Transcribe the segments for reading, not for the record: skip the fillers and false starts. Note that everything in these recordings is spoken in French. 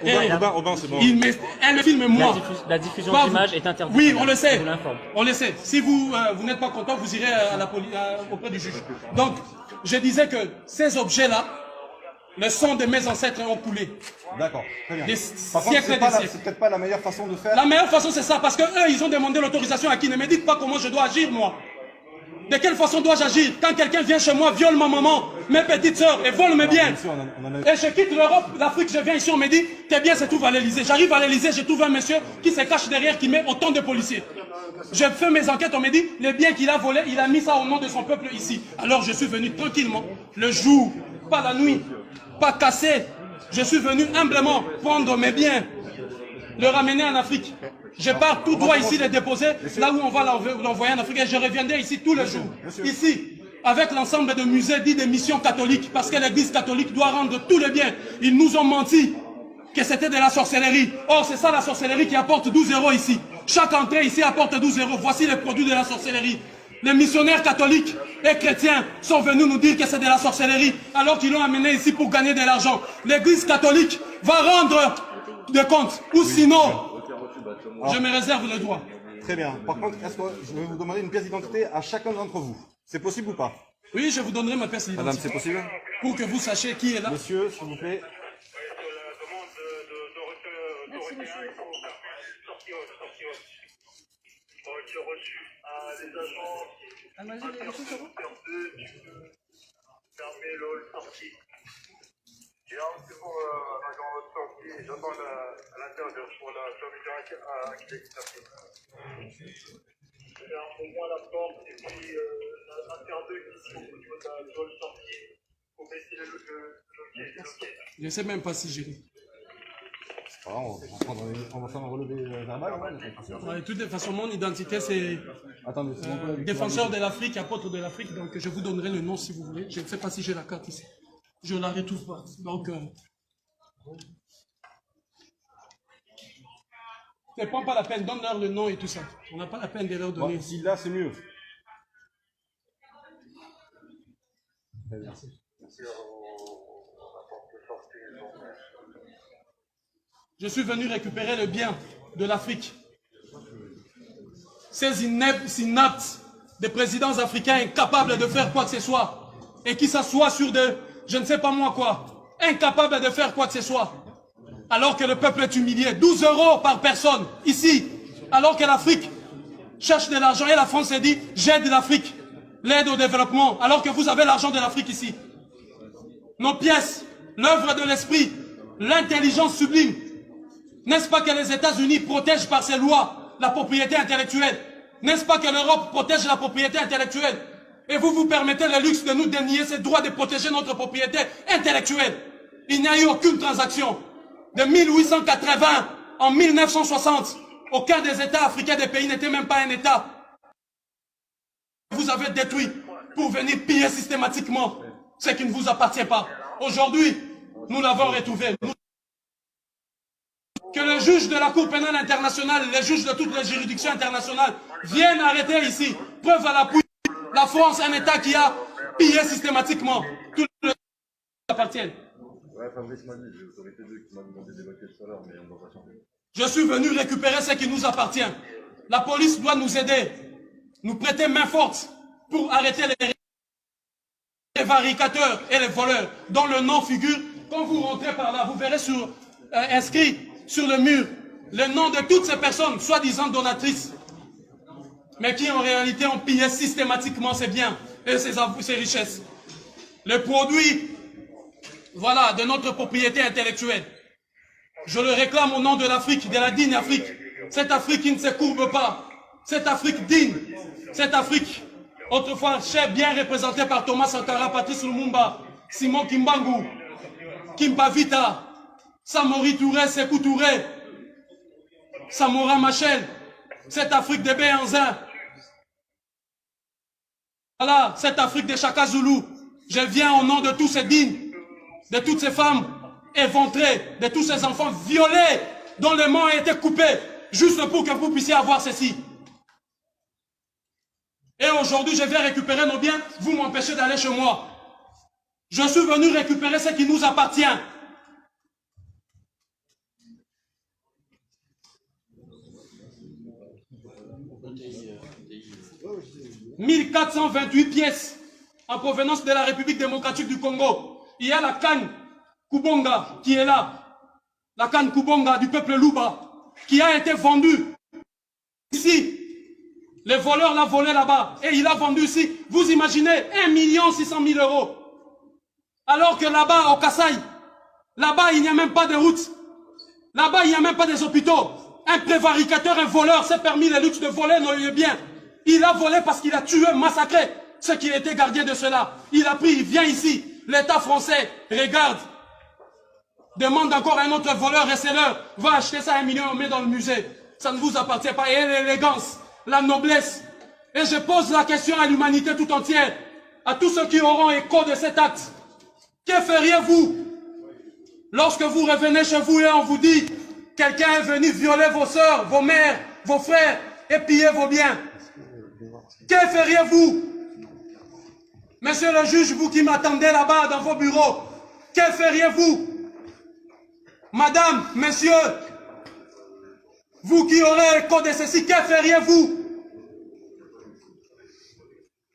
Aubin, c'est bon. Elle filme moi. La diffusion d'images est interdite. Oui, on le sait. Je vous l'informe. On le sait. Si vous n'êtes pas content, vous irez à auprès du juge. Donc, je disais que ces objets-là, le sang de mes ancêtres ont coulé. D'accord, très bien. Des Par contre, siècles c'est peut-être pas la meilleure façon de faire. La meilleure façon, c'est ça, parce que eux, ils ont demandé l'autorisation à qui? Ne me dites pas comment je dois agir, moi. De quelle façon dois-je agir quand quelqu'un vient chez moi, viole ma maman, mes petites sœurs et vole mes biens? Et je quitte l'Europe, l'Afrique, je viens ici, on me dit, tes biens se trouvent à l'Elysée. J'arrive à l'Elysée, je trouve un monsieur qui se cache derrière, qui met autant de policiers. Je fais mes enquêtes, on me dit, les biens qu'il a volés, il a mis ça au nom de son peuple ici. Alors je suis venu tranquillement, le jour, pas la nuit, pas cassé. Je suis venu humblement prendre mes biens, le ramener en Afrique. Je pars tout droit ici les déposer, là où on va l'envoyer en Afrique. Et je reviendrai ici tous les jours. Ici, avec l'ensemble de musées dits des missions catholiques, parce que l'église catholique doit rendre tous les biens. Ils nous ont menti que c'était de la sorcellerie. Or, c'est ça la sorcellerie qui apporte 12 € ici. Chaque entrée ici apporte 12 €. Voici les produits de la sorcellerie. Les missionnaires catholiques et chrétiens sont venus nous dire que c'est de la sorcellerie, alors qu'ils l'ont amené ici pour gagner de l'argent. L'église catholique va rendre des comptes, ou sinon, je me réserve le droit. Très bien. Par contre, est-ce que je vais vous demander une pièce d'identité à chacun d'entre vous? C'est possible ou pas? Oui, je vous donnerai ma pièce d'identité. Madame, c'est possible? Pour que vous sachiez qui est là. Monsieur, s'il vous plaît. C'est pour l'agent sortie, j'attends à l'intérieur pour la fermeture accessible. Pour moi la porte et puis l'intérieur ici au niveau de la zone sortie pour baisser le loquet. Je ne sais même pas si j'ai dit. On va faire un relevé verbal. De toute façon, mon identité c'est défenseur de l'Afrique, apôtre de l'Afrique, donc je vous donnerai le nom si vous voulez. Je ne sais pas si j'ai la carte ici. Je ne la retrouve pas. Donc, ne prends pas la peine, donne-leur le nom et tout ça. On n'a pas la peine de leur donner. Si là, c'est mieux. Merci. Je suis venu récupérer le bien de l'Afrique. Ces inaptes des présidents africains incapables de faire quoi que ce soit et qui s'assoient sur des, je ne sais pas moi quoi, incapables de faire quoi que ce soit. Alors que le peuple est humilié. 12 € par personne, ici. Alors que l'Afrique cherche de l'argent et la France s'est dit, j'aide l'Afrique, l'aide au développement, alors que vous avez l'argent de l'Afrique ici. Nos pièces, l'œuvre de l'esprit, l'intelligence sublime. N'est-ce pas que les États-Unis protègent par ces lois la propriété intellectuelle? N'est-ce pas que l'Europe protège la propriété intellectuelle? Et vous vous permettez le luxe de nous dénier ce droit de protéger notre propriété intellectuelle. Il n'y a eu aucune transaction. De 1880 en 1960, aucun des États africains des pays n'était même pas un État. Vous avez détruit pour venir piller systématiquement ce qui ne vous appartient pas. Aujourd'hui, nous l'avons retrouvé. Que le juge de la Cour pénale internationale, les juges de toutes les juridictions internationales viennent arrêter ici. Preuve à l'appui, la France, un État qui a pillé systématiquement tout le qui appartiennent. Je suis venu récupérer ce qui nous appartient. La police doit nous aider, nous prêter main forte pour arrêter les varicateurs et les voleurs dont le nom figure. Quand vous rentrez par là, vous verrez inscrit sur le mur le nom de toutes ces personnes, soi-disant donatrices, mais qui en réalité ont pillé systématiquement ces biens et ces richesses. Le produit, voilà, de notre propriété intellectuelle. Je le réclame au nom de l'Afrique, de la digne Afrique. Cette Afrique qui ne se courbe pas. Cette Afrique digne. Cette Afrique, autrefois bien représentée par Thomas Sankara, Patrice Lumumba, Simon Kimbangu, Kimpa Vita, Samori Touré, Sékou Touré, Samora Machel, cette Afrique de Béhanzin. Voilà, cette Afrique de Chaka Zulu. Je viens au nom de tous ces dignes, de toutes ces femmes éventrées, de tous ces enfants violés, dont les mains ont été coupées, juste pour que vous puissiez avoir ceci. Et aujourd'hui, je viens récupérer nos biens, vous m'empêchez d'aller chez moi. Je suis venu récupérer ce qui nous appartient. 1428 pièces en provenance de la République démocratique du Congo. Il y a la canne Kubonga qui est là. La canne Kubonga du peuple Luba qui a été vendue ici. Les voleurs l'ont volé là-bas et il a vendu ici. Vous imaginez 1 600 000 €. Alors que là-bas, au Kasaï, là-bas, il n'y a même pas de route. Là-bas, il n'y a même pas des hôpitaux. Un prévaricateur, un voleur s'est permis le luxe de voler nos biens. Il a volé parce qu'il a tué, massacré ceux qui étaient gardiens de cela. Il a pris, il vient ici. L'État français regarde. Demande encore à un autre voleur, restez-leur. Va acheter ça à 1 million, on met dans le musée. Ça ne vous appartient pas. Et l'élégance, la noblesse. Et je pose la question à l'humanité tout entière. À tous ceux qui auront écho de cet acte. Que feriez-vous lorsque vous revenez chez vous et on vous dit quelqu'un est venu violer vos sœurs, vos mères, vos frères et piller vos biens? Que feriez-vous? Monsieur le juge, vous qui m'attendez là-bas dans vos bureaux, que feriez-vous? Madame, messieurs, vous qui aurez écho de ceci, que feriez-vous?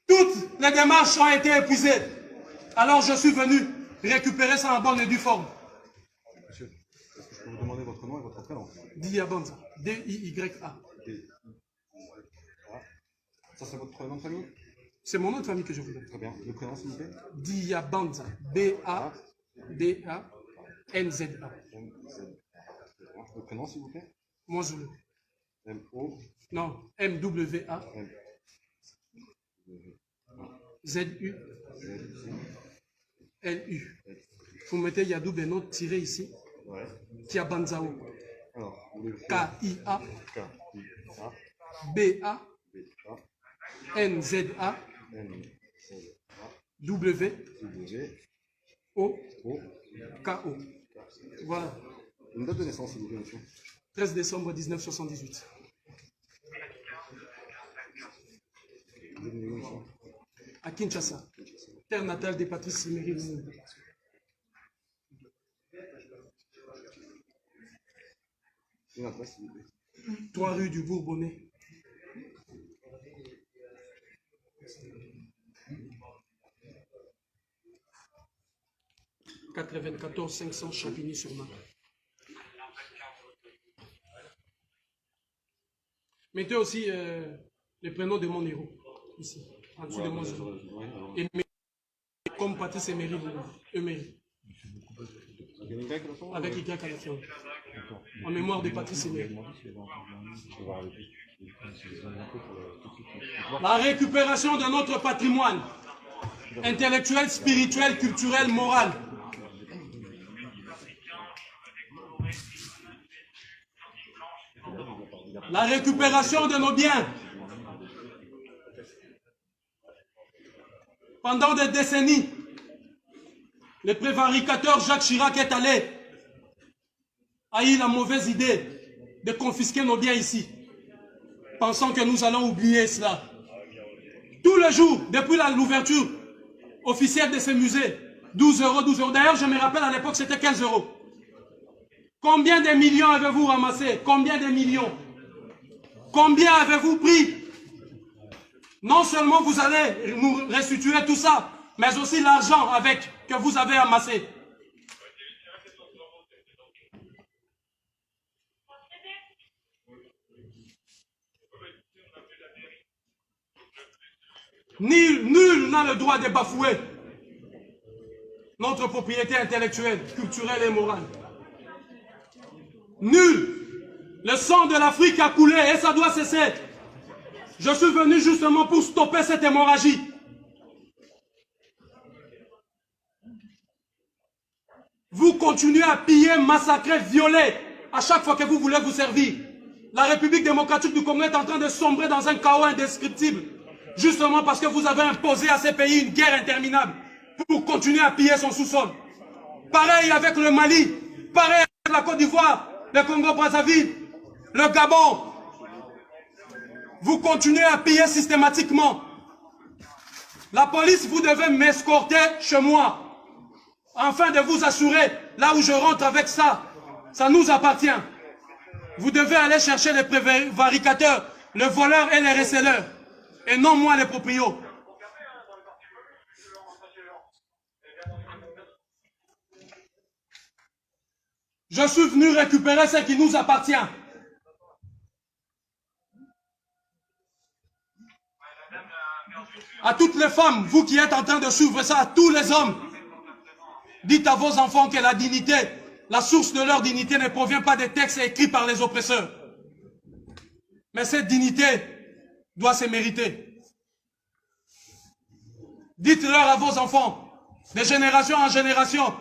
Toutes les démarches ont été épuisées. Alors je suis venu récupérer ça en bonne et due forme. Monsieur, est-ce que je peux vous demander votre nom et votre prénom? Diabanza. D-I-Y-A. Ça, c'est votre nom de famille? C'est mon nom de famille que je vous donne. Très bien. Le prénom, s'il vous plaît? Diabanza. B-A-D-A-N-Z-A. Le prénom, s'il vous plaît? Moi, je le. M-O. Non, M-W-A. Z-U. L-U. Vous mettez Yadou Beno tiré ici. Ouais. Kiabanzao. Alors, K-I-A. K-I-A. B-A. B-A. N-Z-A. N-Z-A. W. W. O. O. K-O. Voilà. Une date de naissance, s'il vous plaît, monsieur. 13 décembre 1978. Vous êtes né où, monsieur? À Kinshasa. Terre natale des Patrice Emery Lumumba. Une adresse, s'il vous plaît. 3 rue du Bourbonnais. « 94 500 Champigny-sur-Marne. » Mettez aussi les prénoms de mon héros, ici, en dessous de mon héros. Et comme Patrice Emery, Emery. Avec Y à la fin. En mémoire de Patrice Emery. La récupération de notre patrimoine intellectuel, spirituel, culturel, moral. La récupération de nos biens. Pendant des décennies, le prévaricateur Jacques Chirac est allé, a eu la mauvaise idée de confisquer nos biens ici, pensant que nous allons oublier cela. Tous les jours, depuis l'ouverture officielle de ces musées, 12 €, 12 €. D'ailleurs, je me rappelle à l'époque, c'était 15 €. Combien de millions avez-vous ramassé? Combien de millions? Combien avez-vous pris? Non seulement vous allez nous restituer tout ça, mais aussi l'argent avec que vous avez amassé. Nul n'a le droit de bafouer notre propriété intellectuelle, culturelle et morale. Nul. Le sang de l'Afrique a coulé et ça doit cesser. Je suis venu justement pour stopper cette hémorragie. Vous continuez à piller, massacrer, violer à chaque fois que vous voulez vous servir. La République démocratique du Congo est en train de sombrer dans un chaos indescriptible. Justement parce que vous avez imposé à ces pays une guerre interminable pour continuer à piller son sous-sol. Pareil avec le Mali, pareil avec la Côte d'Ivoire, le Congo-Brazzaville, le Gabon. Vous continuez à piller systématiquement. La police, vous devez m'escorter chez moi, afin de vous assurer, là où je rentre avec ça, ça nous appartient. Vous devez aller chercher les prévaricateurs, le voleur et les receleurs, et non moi les proprios. Je suis venu récupérer ce qui nous appartient. À toutes les femmes, vous qui êtes en train de suivre ça, à tous les hommes, dites à vos enfants que la dignité, la source de leur dignité ne provient pas des textes écrits par les oppresseurs. Mais cette dignité doit se mériter. Dites-leur à vos enfants, de génération en génération.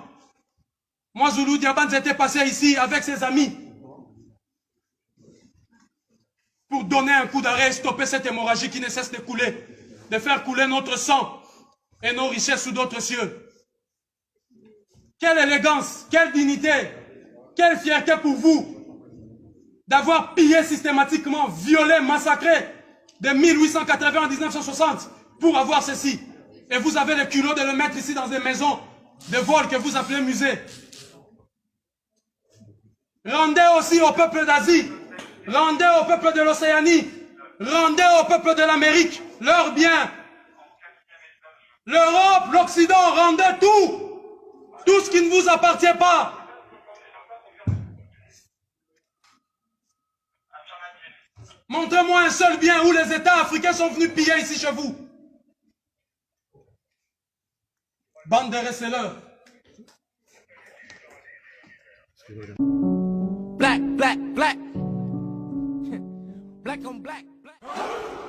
Moi, Zulu Diabans était passé ici avec ses amis pour donner un coup d'arrêt et stopper cette hémorragie qui ne cesse de couler, de faire couler notre sang et nos richesses sous d'autres cieux. Quelle élégance, quelle dignité, quelle fierté pour vous d'avoir pillé systématiquement, violé, massacré de 1880 à 1960 pour avoir ceci. Et vous avez le culot de le mettre ici dans des maisons de vol que vous appelez musée. Rendez aussi au peuple d'Asie, rendez au peuple de l'Océanie, rendez au peuple de l'Amérique leurs biens. L'Europe, l'Occident, rendez tout, tout ce qui ne vous appartient pas. Montrez-moi un seul bien où les États africains sont venus piller ici chez vous. Bande de receleurs. Black, black, black. Black on black, black.